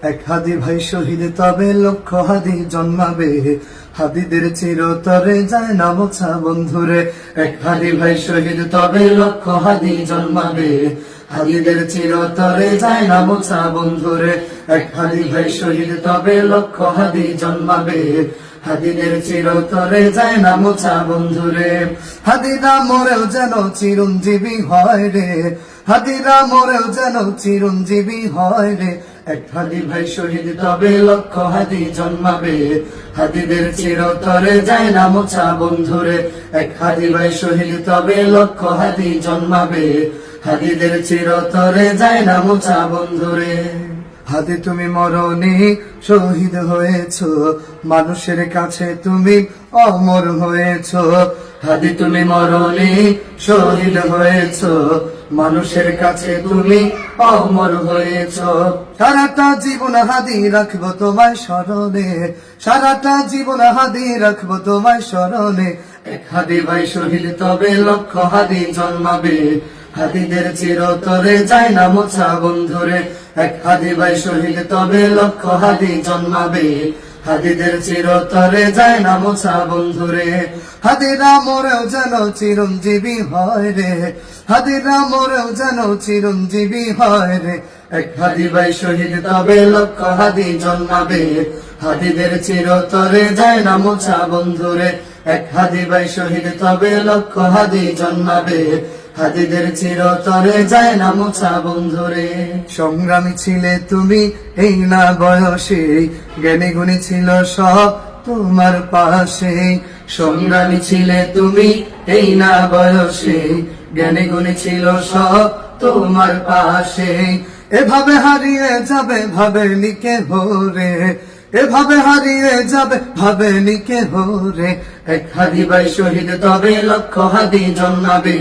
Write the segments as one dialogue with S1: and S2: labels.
S1: এক হাদি ভাই শহীদ তবে লক্ষ হাদি জন্মাবে, হাদিদের চিরতরে যায় না মোছা বন্ধুরে। এক হাদি ভাই শহীদ তবে লক্ষ হাদি জন্মাবে, হাদিদের চিরতরে যায় না মোছা বন্ধুরে। এক হাদি ভাই শহীদ তবে লক্ষ হাদি জন্মাবে, হাদিদের চিরতরে যায় না মোছা বন্ধুরে। হাদিরা মরেও যেন চিরঞ্জীবী হয় রে, হাদিরা মরেও যেন চিরঞ্জীবী হয় রে। এক হাদি ভাই শহীদ তবে লক্ষ হাদি জন্মাবে, হাদিদের চিরতরে যায় না মোছা বন্ধুরে। এক হাদি ভাই শহীদ তবে লক্ষ হাদি জন্মাবে, হাদিদের চিরতরে যায় না মোছা বন্ধুরে। হাদি তুমি মরনি শহীদ হয়েছো, মানুষের কাছে তুমি অমর হয়েছো। হাদি তুমি মরনি শহীদ হয়েছো, মানুষের কাছে তুমি অমর হয়েছো। সারাটা জীবন হাদি রাখবো তোমায় স্মরণে, সারাটা জীবন হাদি রাখবো তোমায় স্মরণে। এক হাদি ভাই শহীদ তবে লক্ষ হাদি জন্মাবে, হাদিদের চিরতরে যায় না মোছা বন্ধুরে। এক হাদি ভাই শহীদ তবে লক্ষ হাদি জন্মাবে, হাদিদের চিরতরে যায় না মোছা বন্ধুরে। হাদিরা মরেও যেন চিরঞ্জীবী হয় রে, হাদিরা মরেও যেন চিরঞ্জীবী হয় রে। এক হাদি ভাই শহীদ তবে লক্ষ হাদি জন্মাবে, হাদিদের চিরতরে যায় না মোছা বন্ধুরে। এক হাদি ভাই শহীদ তবে লক্ষ হাদি জন্মাবে, হাদিদের চিরতরে যায় না মোছা বন্ধুরে। সংগ্রামী ছিলে তুমি এই না বয়সে, জ্ঞানী গুণী ছিল সব তোমার পাশে। সংগ্রামী ছিলে তুমি এই না বয়সে, জ্ঞানী গুণী ছিল সব তোমার পাশে। এভাবে হারিয়ে যাবে ভাবেনি কেহ রে, এভাবে হারিয়ে যাবে ভাবেনি কেহ রে। এক হাদি ভাই শহীদ তবে লক্ষ হাদি জন্মাবে,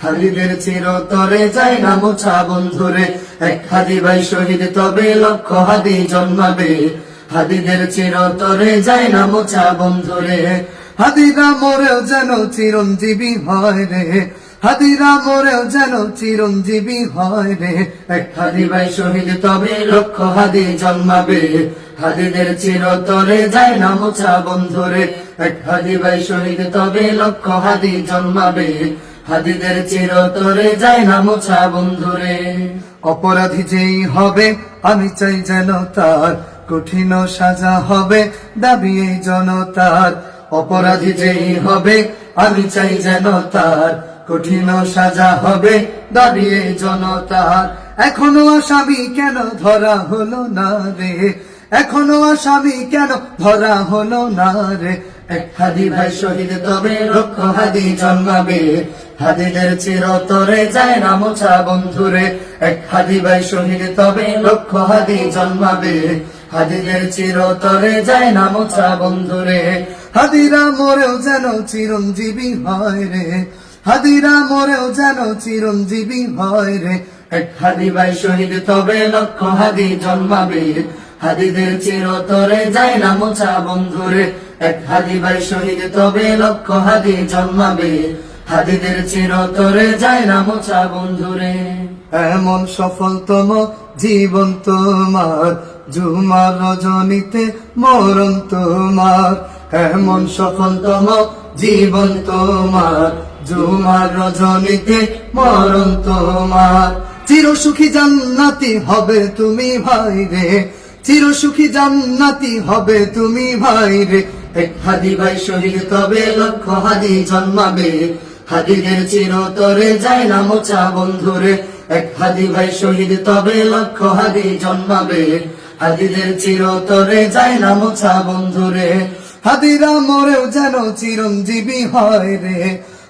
S1: হাদিদের চিরতরে যায় না মোছা বন্ধুরে। এক হাদি ভাই শহীদ তবে লক্ষ হাদি জন্মাবে, হাদিদের চিরতরে যায় না মোছা বন্ধুরে। হাদিরা মরেও যেন চিরঞ্জীবী হয় রে, হাদিরা মরেও যেন চিরঞ্জীবী হয় রে। এক হাদি ভাই শহীদ তবে লক্ষ হাদি জন্মাবে, হাদিদের চিরতরে যায় না মোছা বন্ধুরে। এক হাদি ভাই শহীদ তবে লক্ষ হাদি জন্মাবে, হাদিদের চিরতরে যায় না মোছা বন্ধুরে। অপরাধী যেই হবে আমি চাই যেন তার কঠিন সাজা হবে দাবি এই জনতার। অপরাধী যেই হবে আমি চাই যেন তার কঠিন সাজা হবে দাবি এই জনতার। এখনো আসামি কেন ধরা হলো না রে, এখনো আসামি কেন ধরা হলো না রে। এক হাদি ভাই শহীদ তবে লক্ষ হাদি জন্মাবে, হাদিদের চিরতরে যায় না মোছা বন্ধুরে। এক হাদি ভাই শহীদ তবে লক্ষ হাদি জন্মাবে, হাদিদের চিরতরে যায় না মোছা বন্ধুরে। হাদিরা মরেও যেন চিরঞ্জীবী হয় রে, হাদিরা মরেও যেন চিরঞ্জীবী হয় রে। এক হাদি ভাই শহীদ তবে লক্ষ হাদি জন্মাবে, হাদিদের চিরতরে যায় না মোছা বন্ধুরে। এক হাদি ভাই শহীদ তবে লক্ষ হাদি জন্মাবে, হাদিদের চিরতরে যায় না মোছা বন্ধুরে। এমন সফলতম জীবন তোমার, জুমার রজনীতে মরণ তোমার। এমন সফলতম জীবন তোমার, জুমার রজনীতে মরণ তোমার। চিরসুখী জান্নাতি হবে তুমি ভাই রে, চিরসুখী জান্নাতি হবে তুমি ভাই রে। এক হাদি ভাই শহীদ তবে লক্ষ হাদি জন্মাবে, হাদিদের চিরতরে যায় না মোছা বন্ধুরে। এক হাদি ভাই শহীদ তবে লক্ষ হাদি জন্মাবে, হাদিদের চিরতরে যায় না মোছা বন্ধুরে। হাদিরা মরেও যেন চিরঞ্জীবী হয় রে,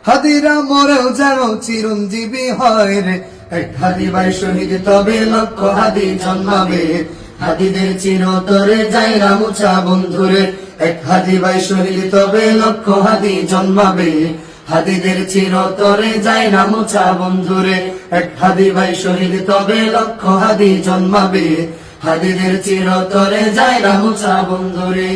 S1: হাদিরা মরেও যেন চিরঞ্জীবী হয় রে। এক হাদি ভাই শহীদ তবে লক্ষ হাদি জন্মাবে, হাদিদের চিরতরে যায় না মোছা বন্ধুরে। এক হাদি ভাই শহীদ তবে লক্ষ হাদি জন্মাবে, হাদিদের চিরতরে যায় না মোছা বন্ধুরে। এক হাদি ভাই শহীদ তবে লক্ষ হাদি জন্মাবে, হাদিদের চিরতরে যায় না মোছা বন্ধুরে।